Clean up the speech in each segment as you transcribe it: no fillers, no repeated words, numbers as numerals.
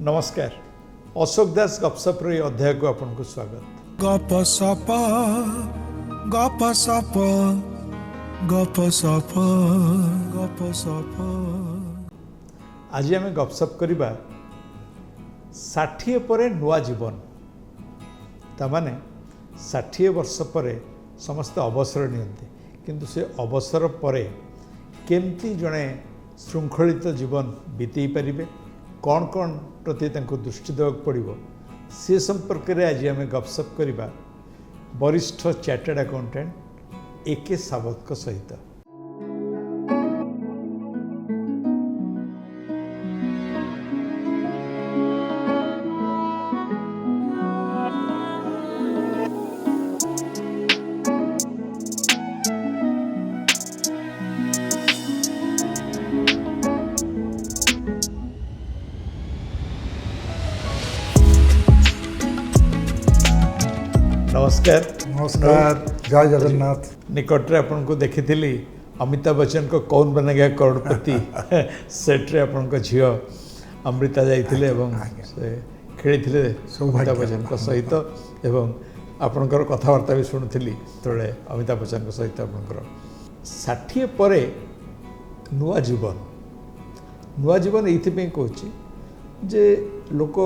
नमस्कार अशोक दास गपसप अध्याय को आपको स्वागत। गपसप गपसप गपसप गपसप आज आम गपसप करवा 60 पर नुआ जीवन ताने 60 वर्ष पर समस्त अवसर नियंते किंतु से अवसर पर केमती जड़े श्रृंखलित जीवन बीतई पारे कौन कौन प्रति दृष्टि देवाक पड़ो से संपर्क में आज आम गपसप करवा वरिष्ठ चार्टर्ड अकाउंटेंट ए.के. सावत सहित। नमस्कार। नमस्कार, जय जगन्नाथ। निकट में आपन को देखी अमिताभ बच्चन को कौन बनेगा करोड़पति सेट रे आपन को झियो अमृता जाइथिले एवं से खेली अमिताभ बच्चन को सहित एवं आपनकर कथावार्ता भी शुणुली तले अमिताभ बच्चन को सहित आपनकर 60 पर नुआ जीवन ये कहूँ जे लोक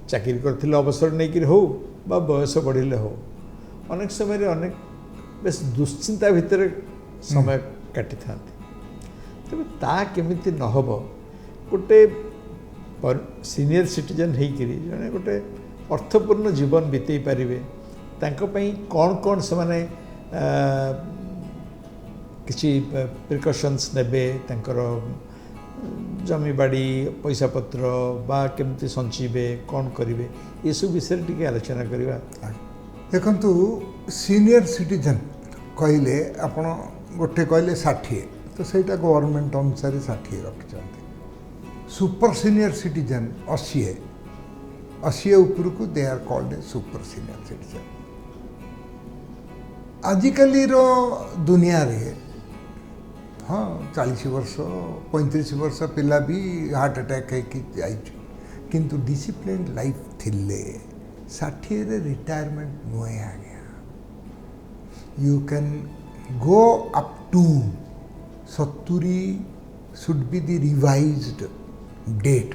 चाकरी करथिले अवसर नहीं कि हो बा बयस बढ़िले हो अनेक समय अनेक बेस दुश्चिंता भितर समय काटि था तेज ता केमिति नहब गोटे सीनियर सिटीजन होकरी जड़े गोटे अर्थपूर्ण जीवन बीतई पारे कौन कौन से माने किसी प्रिकॉशंस नेबे जमी बाड़ी पैसा पत्र बा केमती संचीबे कौन करेंगे ये सब विषय टी आलोचना करवा। देखु सीनियर सिटीजन कहले आपण गोटे कहले 60 तो सहीटा गवर्नमेंट अनुसार 60 रखिंट। सुपर सीनियर सिटीजन 80 ऊपर को they are called a super senior citizen. आजिकली रो दुनिया रे हाँ 40 वर्ष 35 वर्ष पिला भी हार्ट अटैक है किंतु डिसिप्लिन लाइफ थिले 60 रे रिटायरमेंट नुए आ गया। You can go up to 70 should be the revised date.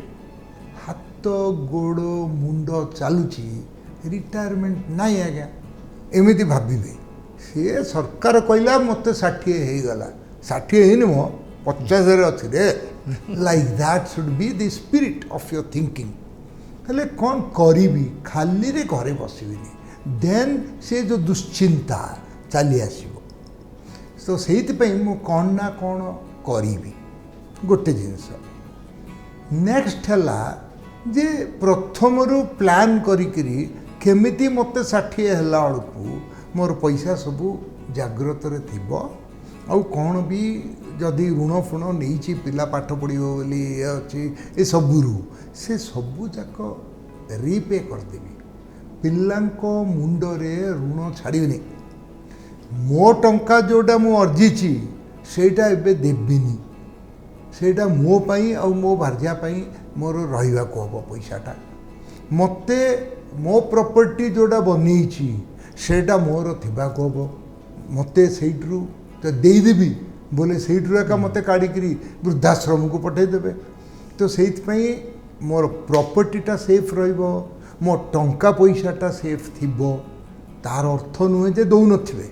हाथ गोड़ मुंड चलुची रिटायरमेंट नहीं आ गया एमती भावे सी सरकार कहला मत 60 हो गला 60 ही नुह 50 अच्छी रे like that should be the spirit of your thinking. हेले कौन करी खाली रे घरे बसबिनी देन से जो दुश्चिंता चली आसो तो से कौन ना कौन करी गोटे जिनस नेक्स्ट है जे प्रथम रू प्लान करी केमिति मत 60 है बेलू मोर पैसा सबू जाग्रत रे थिबो आउ कौन भी जदि ऋण फुण नहीं पिला पाठ पढ़ो बोली ये अच्छी ये सबू से सबू जाक रिपे करदेवी पिलांको मुंडरे ऋण छाड़नी मो टंका जोटा मु अर्जिची सेटा एबे देबिनी सेटा मो पाई आ मो भार्या पाई मोर रहिबा को हबो पैसाटा मते मो प्रॉपर्टी जोटा बनईची सेटा मोर थिबा को हबो मते सेइट्रु तो देदेवी बोले सेइट्रु एका मते काढ़ी वृद्धाश्रम को पठेदेवे तो से मोर प्रॉपर्टीटा सेफ रहिबो मो टंका पैसाटा सेफ थिबो तार अर्थ नुहे जे दौ नथिबे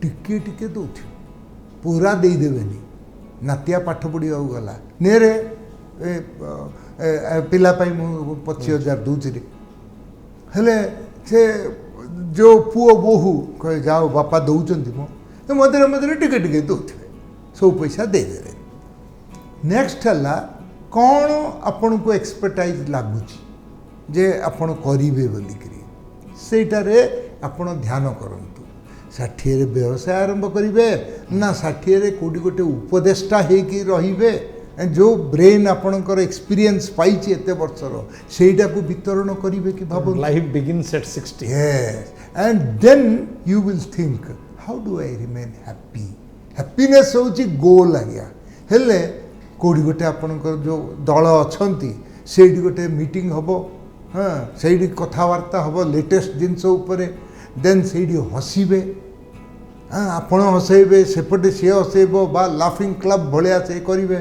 टिके टिके दौथि पूरा देदेवेनी नातिया पाठ पढ़िया गला नेरे पिला पाई मु 25,000 दूसरी हेले से जो पुओ बोहू कहे जाओ बापा दौरान मो मधुरे मधुरे टिके टिके दौथे सब पैसा देदेवे। नेक्स्ट है कौन आपण को एक्सपर्टाइज लगुच जे आपण करेंगे बोलिकी सेटारे आपण ध्यान करंतु 60 रे व्यवसाय आरंभ करेंगे ना 60 रे कोटी गोटे उपदेष्टा होगी रहिबे जो ब्रेन आपणकर एक्सपीरियंस पाई एते वर्षर सेटा को वितरण करेंगे कि भाव life begins at 60 yes and then you will think how do I remain happy. Happiness हूँ गोल आज्ञा हेले कौटी गोटे आपणकर जो दल अच्छा ସେଇଠି ଗୋଟେ ମିଟିଂ ହେବ ହଁ ସେଇଠି କଥାବାର୍ତ୍ତା ହେବ ଲେଟେଷ୍ଟ ଜିନିଷ ଉପରେ ଦେନ୍ ସେଇଠି ହସିବେ ହଁ ଆପଣ ହସେଇବେ ସେପଟେ ସିଏ ହସେଇବ ବା ଲାଫିଂ କ୍ଲବ୍ ଭଳିଆ ସେ କରିବେ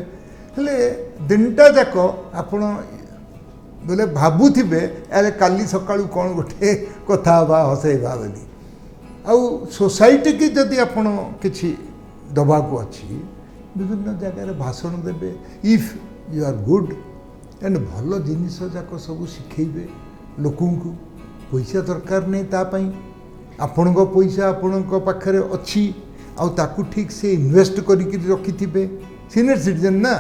ହେଲେ ଦିନଟା ଯାକ ଆପଣ ବୋଲେ ଭାବୁଥିବେ ଆରେ କାଲି ସକାଳୁ କ'ଣ ଗୋଟେ କଥା ହେବା ହସେଇବା ବୋଲି ଆଉ ସୋସାଇଟି କି ଯଦି ଆପଣ କିଛି ଦେବାକୁ ଅଛି ବିଭିନ୍ନ ଜାଗାରେ ଭାଷଣ ଦେବେ if you are good and ଭଲ ଜିନିଷ ଯାକ ସବୁ ଶିଖେଇବେ ଲୋକଙ୍କୁ ପଇସା ଦରକାର ନାହିଁ ତା ପାଇଁ ଆପଣଙ୍କ ପଇସା ଆପଣଙ୍କ ପାଖରେ ଅଛି ଆଉ ତାକୁ ଠିକ୍ ସେ ଇନଭେଷ୍ଟ କରିକି ରଖିଥିବେ ସିନିୟର ସିଟିଜେନ୍ ନା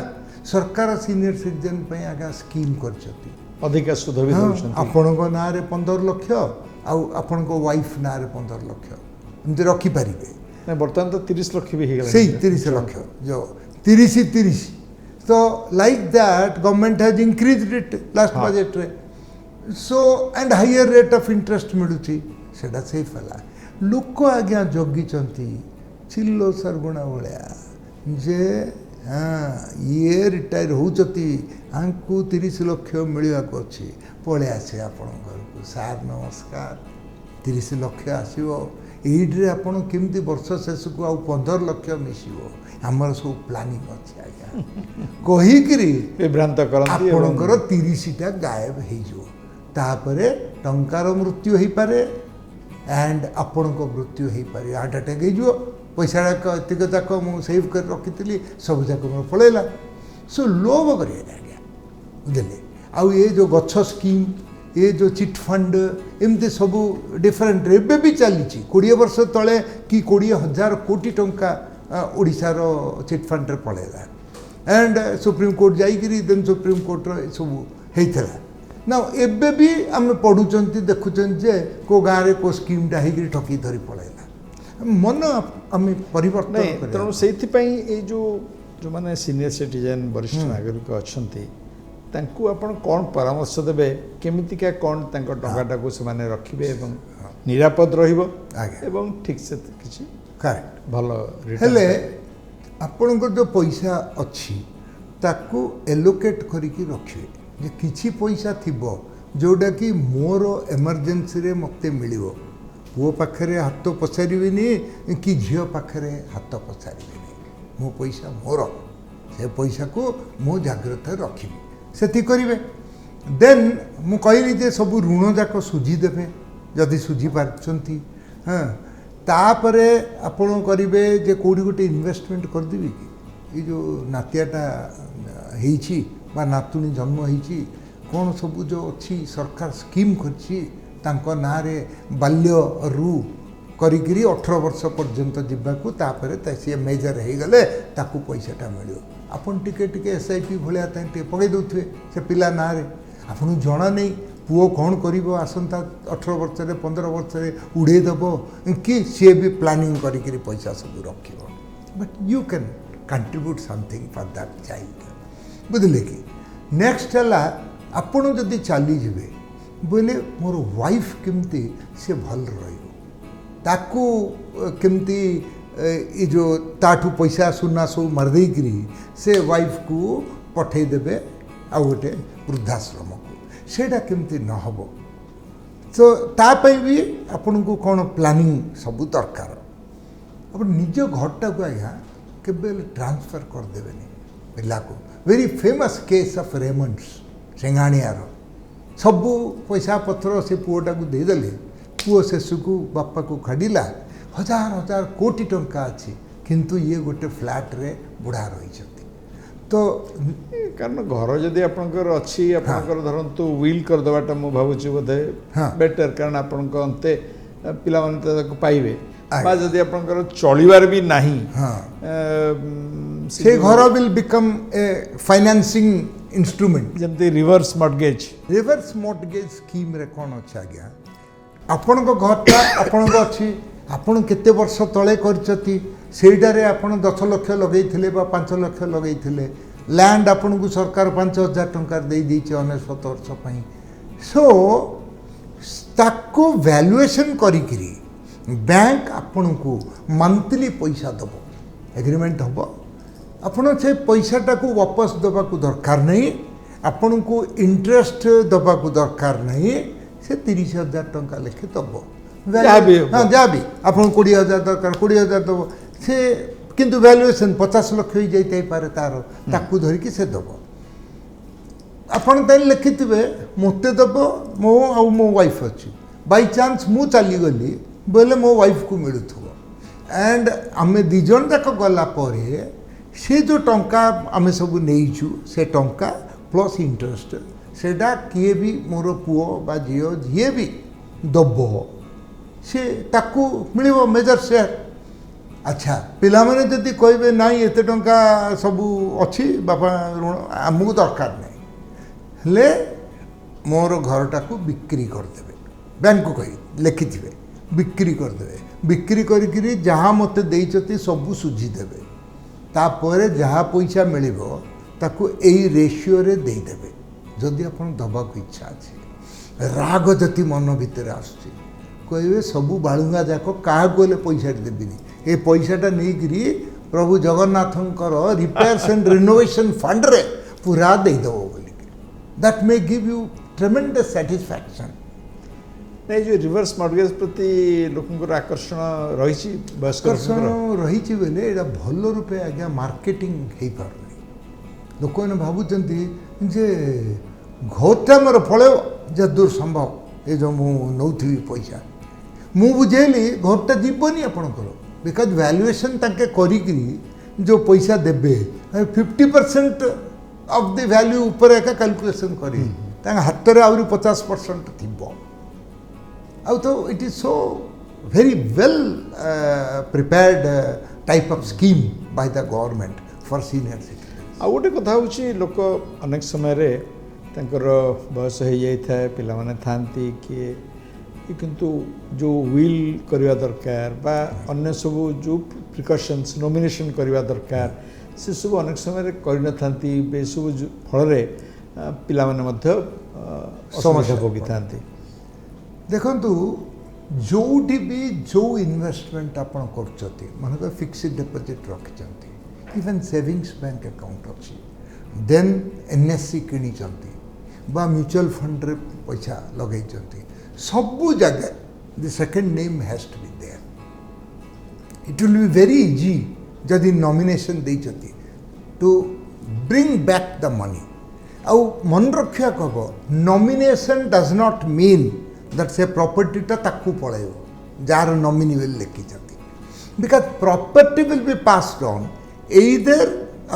ସରକାର ସିନିୟର ସିଟିଜେନ୍ ପାଇଁ ଆଜ୍ଞା ସ୍କିମ୍ କରିଛନ୍ତି ଅଧିକା ସୁଧ ବି ଦେଉଛନ୍ତି ଆପଣଙ୍କ ନାଁରେ 15 ଲକ୍ଷ ଆଉ ଆପଣଙ୍କ ୱାଇଫ୍ ନାଁରେ 15 ଲକ୍ଷ ଏମିତି ରଖିପାରିବେ ବର୍ତ୍ତମାନ ତ 30 ଲକ୍ଷ ବି ହେଇଗଲା ସେଇ 30 ଲକ୍ଷ ଯେଉଁ 30 ତ like that government has increase it last ବଜେଟ୍ରେ so and higher rate of interest ମିଳୁଛି ସେଇଟା ସେଫ୍ ହେଲା ଲୋକ ଆଜ୍ଞା ଜଗିଛନ୍ତି ଚିଲ୍ଲୋ ସରଗୁଣା ଭଳିଆ ଯେ ହଁ ଇଏ ରିଟାୟାର ହେଉଛନ୍ତି ଆଙ୍କୁ 30 ଲକ୍ଷ ମିଳିବାକୁ ଅଛି ପଳେଇ ଆସେ ଆପଣଙ୍କ ଘରକୁ ସାର୍ ନମସ୍କାର 30 ଲକ୍ଷ ଆସିବ ଏଇଠିରେ ଆପଣ କେମିତି ବର୍ଷ ଶେଷକୁ ଆଉ 15 ଲକ୍ଷ ମିଶିବ ଆମର ସବୁ ପ୍ଲାନିଂ ଅଛି ଆଜ୍ଞା କହିକିରି ବିଭ୍ରାନ୍ତ କରନ୍ତି ଆପଣଙ୍କର 30ଟା ଗାୟବ ହେଇଯିବ ତାପରେ ଟଙ୍କାର ମୃତ୍ୟୁ ହେଇପାରେ ଆଣ୍ଡ ଆପଣଙ୍କ ମୃତ୍ୟୁ ହେଇପାରେ ହାର୍ଟ ଆଟାକ୍ ହେଇଯିବ ପଇସା ଯାକ ଏତିକ ଯାକ ମୁଁ ସେଭ୍ କରି ରଖିଥିଲି ସବୁ ଯାକ ମୋର ପଳେଇଲା ସୋ ଲୋଭ କରିବେ ଆଜ୍ଞା ବୁଝିଲେ ଆଉ ଏ ଯେଉଁ ଗଛ ସ୍କିମ୍ ଏ ଯେଉଁ ଚିଟ୍ ଫଣ୍ଡ ଏମିତି ସବୁ ଡିଫରେଣ୍ଟ ଏବେ ବି ଚାଲିଛି 20 ବର୍ଷ ତଳେ କି 20,000 କୋଟି ଟଙ୍କା ଓଡ଼ିଶାର ଚିଟ୍ ଫଣ୍ଡରେ ପଳେଇଲା ଆଣ୍ଡ ସୁପ୍ରିମକୋର୍ଟ ଯାଇକିରି ଦେନ୍ ସୁପ୍ରିମକୋର୍ଟର ଏସବୁ ହେଇଥିଲା ନା ଏବେ ବି ଆମେ ପଢ଼ୁଛନ୍ତି ଦେଖୁଛନ୍ତି ଯେ କେଉଁ ଗାଁରେ କେଉଁ ସ୍କିମ୍ଟା ହେଇକିରି ଠକି ଧରି ପଳେଇଲା ମନ ଆମେ ପରିବର୍ତ୍ତନ ତେଣୁ ସେଇଥିପାଇଁ ଏଇ ଯେଉଁମାନେ ସିନିୟର ସିଟିଜେନ୍ ବରିଷ୍ଠ ନାଗରିକ ଅଛନ୍ତି ତାଙ୍କୁ ଆପଣ କ'ଣ ପରାମର୍ଶ ଦେବେ କେମିତିକା କ'ଣ ତାଙ୍କ ଟଙ୍କାଟାକୁ ସେମାନେ ରଖିବେ ଏବଂ ନିରାପଦ ରହିବ ଏବଂ ଠିକ୍ସେ କିଛି ଭଲ ହେଲେ ଆପଣଙ୍କର ଯେଉଁ ପଇସା ଅଛି ତାକୁ ଏଲୋକେଟ୍ କରିକି ରଖିବେ ଯେ କିଛି ପଇସା ଥିବ ଯେଉଁଟାକି ମୋର ଏମର୍ଜେନ୍ସିରେ ମୋତେ ମିଳିବ ପୁଅ ପାଖରେ ହାତ ପଚାରିବିନି କି ଝିଅ ପାଖରେ ହାତ ପଚାରିବିନି ମୋ ପଇସା ମୋର ସେ ପଇସାକୁ ମୁଁ ଜାଗ୍ରତ ରଖିବି ସେଠି କରିବେ ଦେନ୍ ମୁଁ କହିଲି ଯେ ସବୁ ଋଣ ଯାକ ସୁଝିଦେବେ ଯଦି ସୁଝି ପାରୁଛନ୍ତି ହଁ ତାପରେ ଆପଣ କରିବେ ଯେ କେଉଁଠି ଗୋଟେ ଇନଭେଷ୍ଟମେଣ୍ଟ କରିଦେବି କି ଏଇ ଯେଉଁ ନାତିଆଟା ହେଇଛି ବା ନାତୁଣୀ ଜନ୍ମ ହେଇଛି କ'ଣ ସବୁ ଯେଉଁ ଅଛି ସରକାର ସ୍କିମ୍ କରିଛି ତାଙ୍କ ନାଁରେ ବାଲ୍ୟରୁ କରିକିରି 18 ବର୍ଷ ପର୍ଯ୍ୟନ୍ତ ଯିବାକୁ ତାପରେ ସିଏ ମେଜର ହେଇଗଲେ ତାକୁ ପଇସାଟା ମିଳିବ ଆପଣ ଟିକେ ଟିକେ SIP ଭଳିଆ ଟିକେ ପକାଇ ଦେଉଥିବେ ସେ ପିଲା ନାଁରେ ଆପଣଙ୍କୁ ଜଣା ନାହିଁ ପୁଅ କ'ଣ କରିବ ଆସନ୍ତା 18 ବର୍ଷରେ 15 ବର୍ଷରେ ଉଡ଼େଇ ଦେବ କି ସିଏ ବି ପ୍ଲାନିଂ କରିକିରି ପଇସା ସବୁ ରଖିବ but you can contribute something for that child ବୁଝିଲେ କି ନେକ୍ସଟ ହେଲା ଆପଣ ଯଦି ଚାଲିଯିବେ ବୋଇଲେ ମୋର ୱାଇଫ୍ କେମିତି ସେ ଭଲ ରହିବ ତାକୁ କେମିତି ଏ ଯେଉଁ ତାଠୁ ପଇସା ସୁନା ସବୁ ମାରିଦେଇକିରି ସେ ୱାଇଫ୍କୁ ପଠେଇଦେବେ ଆଉ ଗୋଟେ ବୃଦ୍ଧାଶ୍ରମକୁ ସେଇଟା କେମିତି ନ ହେବ ତ ତା ପାଇଁ ବି ଆପଣଙ୍କୁ କ'ଣ ପ୍ଲାନିଂ ସବୁ ଦରକାର ଆପଣ ନିଜ ଘରଟାକୁ ଆଜ୍ଞା କେବେ ଟ୍ରାନ୍ସଫର୍ କରିଦେବେନି ପିଲାକୁ very famous case of Raymonds ସିଙ୍ଗାଣିଆର ସବୁ ପଇସା ପତ୍ର ସେ ପୁଅଟାକୁ ଦେଇଦେଲେ ପୁଅ ଶେଷକୁ ବାପାକୁ କାଢ଼ିଲା 1000 କୋଟି ଟଙ୍କା ଅଛି କିନ୍ତୁ ଇଏ ଗୋଟେ ଫ୍ଲାଟ୍ରେ ବୁଢ଼ା ରହିଛନ୍ତି ତ କାରଣ ଘର ଯଦି ଆପଣଙ୍କର ଅଛି ଆପଣଙ୍କର ଧରନ୍ତୁ ୱିଲ୍ କରିଦେବାଟା ମୁଁ ଭାବୁଛି ବୋଧେ ବେଟର୍ କାରଣ ଆପଣଙ୍କ ଅନ୍ତେ ପିଲାମାନେ ତ ତାକୁ ପାଇବେ ବା ଯଦି ଆପଣଙ୍କର ଚଳିବାର ବି ନାହିଁ ସେ ଘର will become a financing instrument ଯେମିତି ରିଭର୍ସ ମର୍ଟଗେଜ୍ ସ୍କିମ୍ରେ କ'ଣ ଅଛି ଆଜ୍ଞା ଆପଣଙ୍କ ଘରଟା ଆପଣଙ୍କ ଅଛି ଆପଣ କେତେ ବର୍ଷ ତଳେ କରିଛନ୍ତି ସେଇଟାରେ ଆପଣ 10 ଲକ୍ଷ ଲଗେଇଥିଲେ ବା 5 ଲକ୍ଷ ଲଗେଇଥିଲେ ଲ୍ୟାଣ୍ଡ ଆପଣଙ୍କୁ ସରକାର 5,000 ଟଙ୍କା ଦେଇଦେଇଛି 99 ବର୍ଷ ପାଇଁ ସୋ ତାକୁ ଭ୍ୟାଲୁଏସନ୍ କରିକିରି ବ୍ୟାଙ୍କ ଆପଣଙ୍କୁ ମନ୍ଥଲି ପଇସା ଦେବ ଏଗ୍ରିମେଣ୍ଟ ହେବ ଆପଣ ସେ ପଇସାଟାକୁ वापस ଦେବାକୁ ଦରକାର ନାହିଁ आपण को इंटरेस्ट दबा को दरकार नहीं से 30,000 टंका लेखे दब जहाँ भी हो। हाँ जहाँ भी आपन 20,000 दरकार 20,000 दब से किंतु वैल्यूएशन 50 लाख हो जाई पारे तार ताकू धरिकी से दब आपण ताई लिखिथिबे मते दब मो आ मो वाइफ अछि बाय चांस मु चली गली बोले मो वाइफ को मिलुथबो एंड आमे दी जन जाक गला परे से जो टंका आमे सब नेइछु से टंका प्लस इंटरेस्ट सेटा किए भी मोर पुओ बा झियो जिए भी दब से ताकू मिलिबो मेजर शेयर अच्छा पिला माने जदि कहबे नाई एते टंका सब अछि बापा ऋण आमको दरकार नहीं हेले मोर घरटा को बिक्री कर देबे बैंक को कहि लिखिथिबे बिक्री कर देबे बिक्री करिकरी जहाँ मते देइचती सब सुझी देबे तापर जहाँ पैसा मिलिबो ताकू एई रेशियो रे देई देबे जदि आपन दबा को इच्छा अछि राग जति मन भीतर आछी कहबे सबू बालुंगा जाक काहा कोले पैसा देबिनी ए पैसाटा नहीं गिरी प्रभु जगन्नाथंकर रिपेयर्स एंड रिनोवेशन फंड रे पूरा दे दो बोली that may give you ट्रेमेंडस satisfaction नहीं जो रिवर्स मॉर्गेज प्रति लोकंकर आकर्षण रही आकर्षण रही बेले एटा भल रूपे आज्ञा मार्केटिंग हो पारनी लोक मैंने भावुंट जे घरटा मोर फल जदूर संभव ये जो मु नौथी पैसा मु बुझेली घरटा जीवनी आपणकर बिकज वैल्यूएशन ताके करिकरी जो पैसा देबे 50% ऑफ द वैल्यू ऊपर एका कैलकुलेशन करी हाथ में आहरी 50% थिबो आउ तो it is so very well prepared type of scheme by the government for senior citizen आ गोटे कथा हूँ लोक अनेक समय रे तांकर बयस हो जाए पिला माने थांती किए किंतु जो विल करवा दरकार बा अन्य सब जो प्रिकॉशंस नॉमिनेशन करवा दरकार से सब अनेक समय कर न थांती बे सब फल पिला माने मध्य समस्या भोगी थांती देखंतु जोटी भी जो इन्वेस्टमेंट आपण करछती माने फिक्स्ड डिपॉजिट रखिचंती इवन सेविंग्स बैंक अकाउंट अछि देन एनएससी किनी चंती बा म्यूचुअल फंड रे पैसा लगैचंती सबु जगह the second name has to be there it will be very easy जदि नॉमिनेशन देइचंती to bring back the money आउ मन रखिया कहबो nomination does not mean that से प्रॉपर्टी ता ताकू पळेबो जार नॉमिनी विल लिखिचंती because property will be passed on either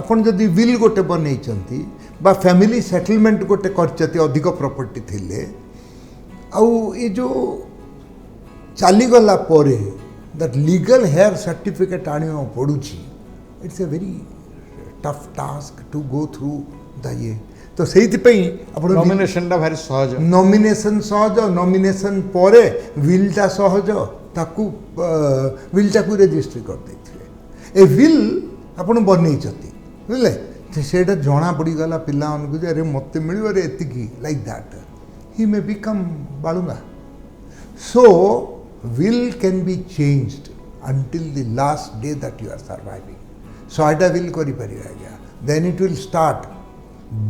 अपन जदि विल गोटे बनैचंती बा फैमिली सेटलमेंट गोटे करचती अधिक प्रॉपर्टी थिले आउ ये जो चली गला परे दैट लीगल हेयर सर्टिफिकेट आनियो पड़ुची it's a very tough task to go through the ये तो सेइथिपई आपण नॉमिनेशन टा भारी सहज नॉमिनेशन सहज नॉमिनेशन परे विलटा सहज ताकू विलटा को रजिस्टर कर देथिले ए विल आपण बनैचती बुझले सेटा जना पड़ी गला पिला मानकु जे अरे मते मिलियो रे एतिकी like that he may become balunga. So, will can be changed until the last day that you are surviving. So, I will kori pariya. Then it will start.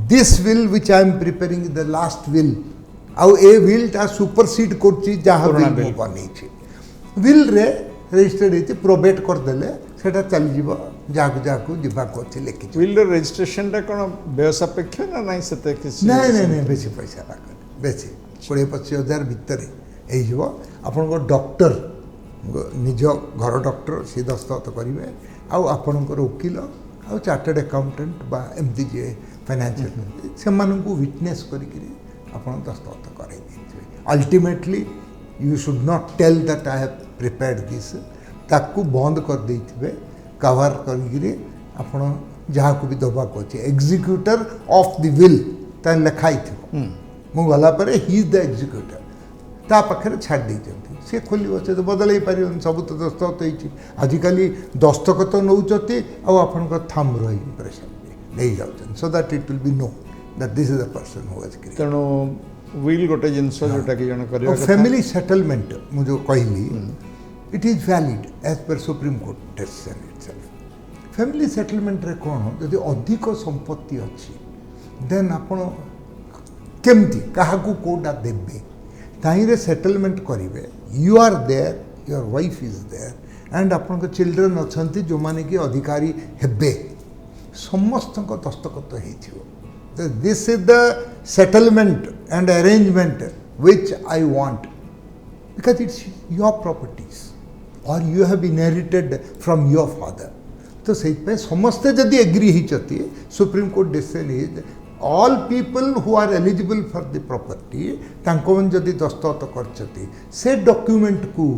This will which I am preparing is the last will. Au a will ta supersede korchi jaha will mo baneichi. Will re registered iti probate kor dele सेटा चली जीव जाकु जाकु जीवा को अच्छे लेके will registration टा कोन व्यवसापेक्ष ना नहीं सते किसी नहीं बेसी पैसा लागत बेसी 20-25 हजार भितर आपन डॉक्टर निज घर डॉक्टर सी दस्तखत करेंगे आपणकर वकिल आ चार्टर्ड अकाउंटेंट बा एमती जे फाइनेंशियल से विटनेस करके दस्तखत कराई ultimately you should not tell that I have prepared this ताकू बंद कर देइथिबे कवर करके आपण जहाँ को भी दबा को एग्जीक्यूटर ऑफ द विल ता लिखाई थी मु गला परे ही इज द एग्जीक्यूटर ता पाखे छाड़ देइचंती से खोलिबो से तो बदलै पारिबन सब तो दस्तखत होइछि आजिकल दस्तखत नौचती आ आपनकर थंब रही प्रेशर नहीं जाउछन so that it will be know that this is the person who has created तनो विल गोटे जिंस जोटा कि जण करियो फैमिली सेटलमेंट मु जो कहली it is valid as per supreme court decision itself family settlement रे कोन जदि अधिक संपत्ति अछि देन आपण केमती काहाकू कोटा देबे ताहिरे सेटलमेंट करिवे you are there your wife is there and आपण को चिल्ड्रन अछंती जो माने कि अधिकारी हेबे समस्त को दस्तखत हेथियो this is the settlement and arrangement which I want because it's your properties or you have inherited from your father तो से समस्ते जदि एग्री होती supreme court decision is all people who are eligible for the property तांको मन जदि दस्तखत करछती से डॉक्यूमेंट को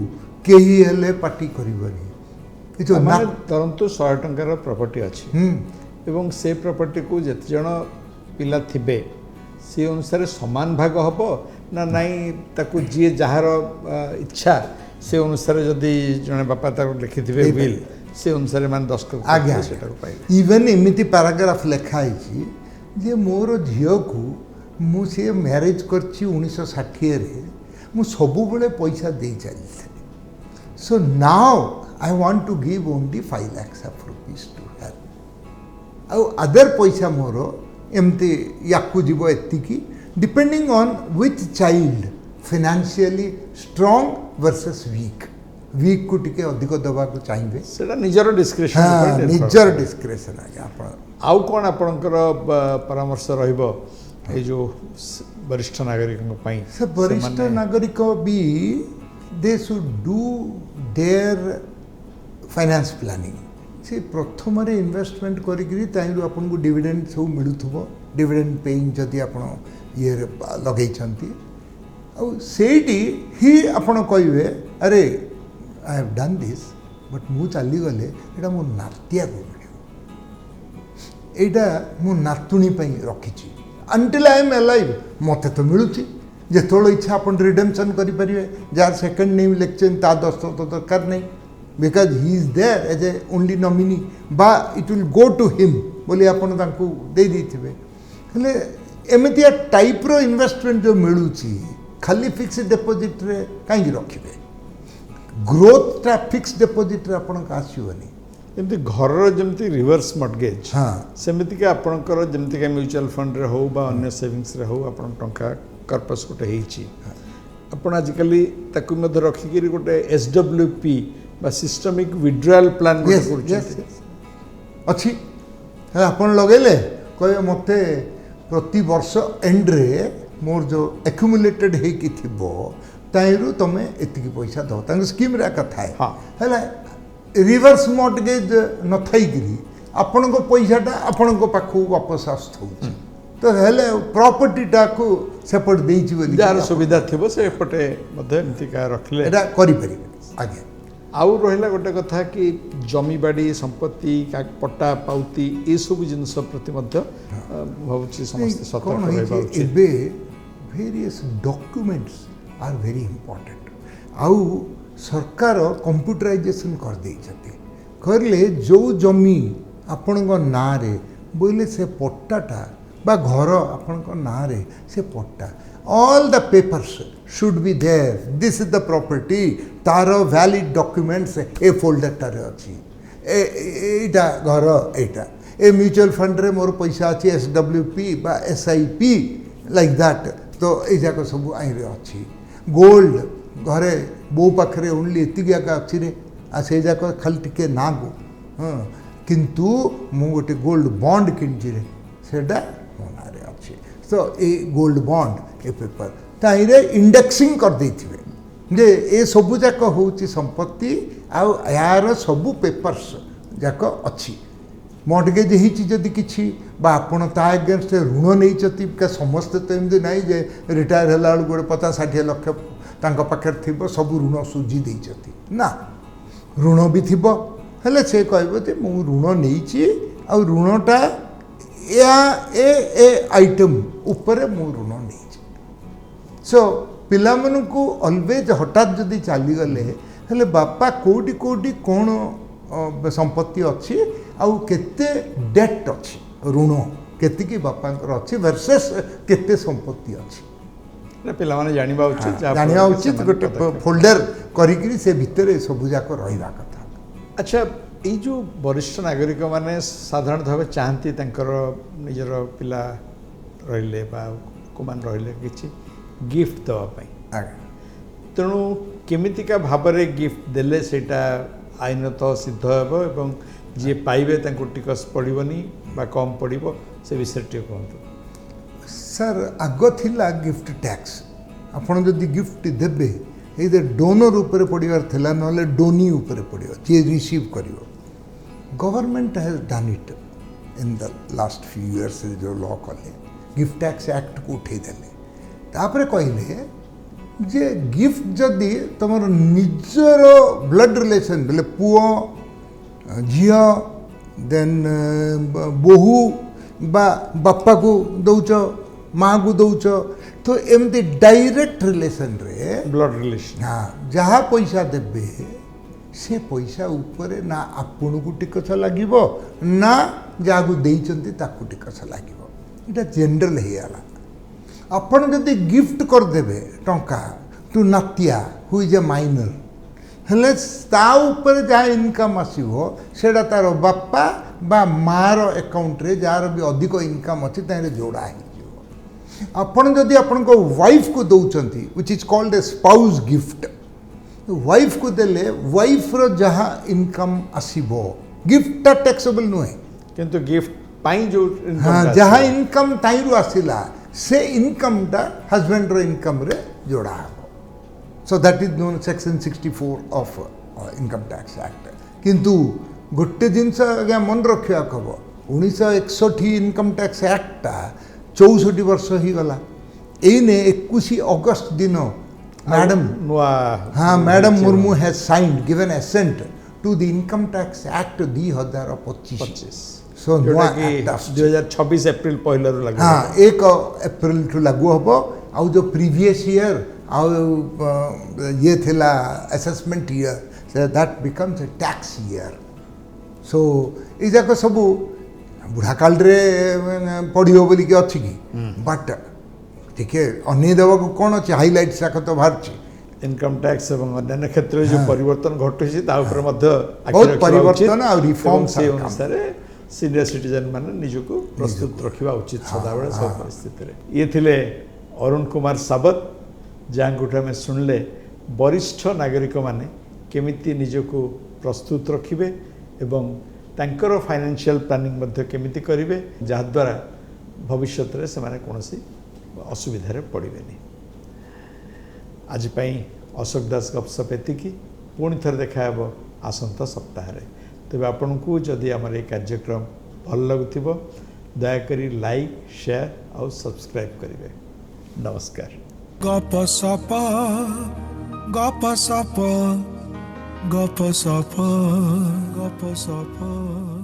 केही हेले पार्टी करबनी जो ना धरतु 100 टंकार प्रॉपर्टी अच्छी एवं से प्रॉपर्टी को जिते जन पिला थिबे से अनुसार समान भाग हम ना नाई ताकू जी जार इच्छा से अनुसार जदि जने बापा ताको लिखिथिबे विल से अनुसार मान दस्तखत आज्ञा सेटा को पाइबे इवन एमिति पैराग्राफ लिखा है जे मोर झील को मु से मैरिज करछि 1960 रे मु सबु बेले पैसा दे चली so now I want to give only 5 lakhs of rupees to her आउ अदर पैसा मोर एमती याकू जीव एतिकी depending on which child financially strong versus weak को टिके अधिक दबा को चाहिए सेटा निजर डिस्क्रिप्शन हाँ निजर डिस्क्रिप्शन आगे आपण आउ कौन आपणकर परामर्श रहिबो ए जो वरिष्ठ नागरिकों पई से वरिष्ठ नागरिक भी they should do their finance planning से प्रथम रे इन्वेस्टमेंट करिकरी ताइरु आपन को डिविडेंड सब मिलुथबो डिविडेंड पेइंग जदि आपण ये लगै छंती आ सेठी ही आपण कहबे अरे I have done this but मु चली गले एटा मो नातिया को एटा मु नातुणी पई रखिची अंटिल आई एम अलाइव मते तो मिलुची जेतोळ इच्छा आपण रिडेम्पशन करि परिबे जार सेकंड नेम इलेक्शन ता दस्तखत दरकार नहीं because he is there as a only nominee बा it will go to him बोली आपण तांको दे देथिबे हेले एमितिया टाइप रो इन्वेस्टमेंट जो मिलुची खाली फिक्स डिपॉजिट रे काई रखिबे ग्रोथ टा फिक्स डिपॉजिट रे आपण आसीबनी जमती घर जमती रिवर्स मॉर्गेज हाँ सेमिति के आपणकर जमती के म्यूचुअल फंड रे हो बा अन्य सेविंग्स रे हो आपण टंका कर्पस गोटे हेची आपण आजिकली ताकु मध्य रखिकी गोटे एसडब्ल्यूपी बा systemic withdrawal plan yes, yes, yes. अच्छी आपण लगेले कहे मते प्रति वर्ष एंड रे मोर जो एक्युमुलेटेड हे कि थिबो ताइरु तमे एतिकी पैसा दो तांग स्कीम रे कथा है हाँ हैला रिवर्स मॉर्गेज न थाइगिरी आपण को पैसाटा आपण को पाखु वापस आस्थौ तो हेले प्रॉपर्टी टा को सेपट देइछि बोली जार सुविधा थिबो से पटे मध्ये एमती का रखले एटा करि परिबे आगे आउ रहिला गोटे कथा कि जमी बाड़ी संपत्ति पट्टा पाउती ये सब जिनस प्रति मध्य भावुची समस्त सतर्क रहबा उचित एबे various documents are very important आउ सरकार कंप्यूटराइजेशन कर देइछथि करले जो जमी आपण को ना रे बोले से पट्टाटा बा घर आपण को ना रे से पट्टा all the papers should be there this is the property तार वैलिड डॉक्यूमेंट्स ए फोल्डर टारे अछि एटा घर एटा ए म्यूचुअल फंड रे मोर पैसा अछि एसडब्ल्यूपी बा एसआईपी लाइक दैट तो ए जाको सब आई रे अछि गोल्ड घरे बो पाखरे ओनली एतिक जाका अछि रे आ से जाको खाली टिके ना गो हां किंतु मु गोटे गोल्ड बॉन्ड किनछि रे सेटा मोना रे अछि तो ए गोल्ड बॉन्ड ए पेपर ताइरे इंडेक्सिंग कर देथिबे जे ए सबु जाक होउची संपत्ति आ यार सबु पेपर्स जाक अछि मॉर्गेज हिची जदि किछि बा आपण ता अगेंस्ट ऋण नहीं चति का समस्त तो एमदि नाही जे रिटायर हला गोटे 50-60 लाख तांका पाखर थिबो सबु ऋण सुजी देई चति ना ऋण भी थिबो हेले से कहबो जे मु ऋण नेइची आ ऋणटा या ए आइटम ऊपर मु ऋण नेइची सो पिला को ऑलवेज हठात जदि चली गले हेले बापा कोडी कोडी कोन संपत्ति अच्छी आउ केते डेट अच्छी ऋण केतिकी बापांकर अच्छी वर्सेस केते संपत्ति अच्छी पिला माने जानिबा उचित जानिबा उचित गोटे फोल्डर करिकरी से भितर सब जाक रहिबा कथा अच्छा ये जो वरिष्ठ नागरिक माने साधारण भाव चाहती निजर पिला रहिले बा कोमान रहिले किछि गिफ्ट दवा पाई आज्ञा तेणु केमितिका भाबरे गिफ्ट देले सेटा आईनत सिद्ध हेबो एवं जे पाइबे तांको टिकस पड़िबनी बा कम पड़िबो से विषय टे कहंतु सर आग थिला गिफ्ट टैक्स आपण जदि गिफ्ट देबे ए डोनर ऊपर पड़िबार थिला नले डोनी ऊपर पड़िबो जे रिसीव करिवो government has done it in the last few years जो लॉ कले गिफ्ट टैक्स एक्ट को उठे देले तापरे कहले जे गिफ्ट जदि तुम निजर ब्लड रिलेशन बोले पुओ झियो देन बोहू बा बापा को दौच माँ को दौच तो एमती डायरेक्ट रिलेशन रे ब्लड रिलेशन हाँ जहाँ पैसा देबे से पैसा ऊपर ना आपण को टिकस लागिबो ना जहाँ को देइचंती ताकू टिकस लागिबो इटा जनरल हेला आपण जदि गिफ्ट कर देबे टंका टू नातिया हु इज ए माइनर हेले ता ऊपर जहाँ इनकम आसीबो सेडा तार बापा बा मार अकाउंट रे जार भी अधिक इनकम अछि तारे जोड़ा है आपण जदि आपण को वाइफ को दउचंती which is called a spouse gift wife को देले वाइफ रो जहाँ इनकम आसीबो गिफ्ट टैक्सेबल नुहे किंतु गिफ्ट पाई जो हाँ जहाँ इनकम ताइरु आसिला से इनकम टा हस्बैंड रो इनकम रे जोड़ा है so that is known section 64 of income tax act किंतु गोटे जिनस आज्ञा मन रखा खब 1961 इनकम टैक्स एक्टा 64 वर्ष ही गला एने 21 अगस्त दिन मैडम हाँ madam Murmu has signed given assent to the income tax act 2025 so 2026 April पहले लागू हाँ 1 अप्रैल टू लागू हम आउ जो प्रीवियस ईयर आउ ये थिला assessment year so that becomes a tax year so ए जाक सब बुढ़ा काल रे पढ़ियो बोली के अछि की बट ठीक है अन्य देवा को कोन अछि हाइलाइट साक तो भारछि इनकम टैक्स एवं अन्य क्षेत्र में जो परिवर्तन घटुछि ता ऊपर मध्य बहुत परिवर्तन और रिफॉर्म से अनुसार सीनियर सिटीजन माने निजको प्रस्तुत रखिबा उचित सदाबेले सब परिस्थिति रे ये थिले अरुण कुमार साबत जांगुठा में सुनले वरिष्ठ नागरिक माने केमिति निजको प्रस्तुत रखिबे एवं तांकर फाइनेंशियल प्लानिंग मध्य केमिति करिवे जहा द्वारा भविष्य रे से माने कोनोसी असुविधा रे पड़िबेनी आज पई अशोक दास गपसप एतिकी पुणी थर देखा हेबो आसंता सप्ताह रे तेबे आपन को जदि हमर ए कार्यक्रम भल लगुथिबो दया करी लाइक शेयर और सब्सक्राइब करिवे नमस्कार Gapasapa, gapasapa, gapasapa, gapasapa.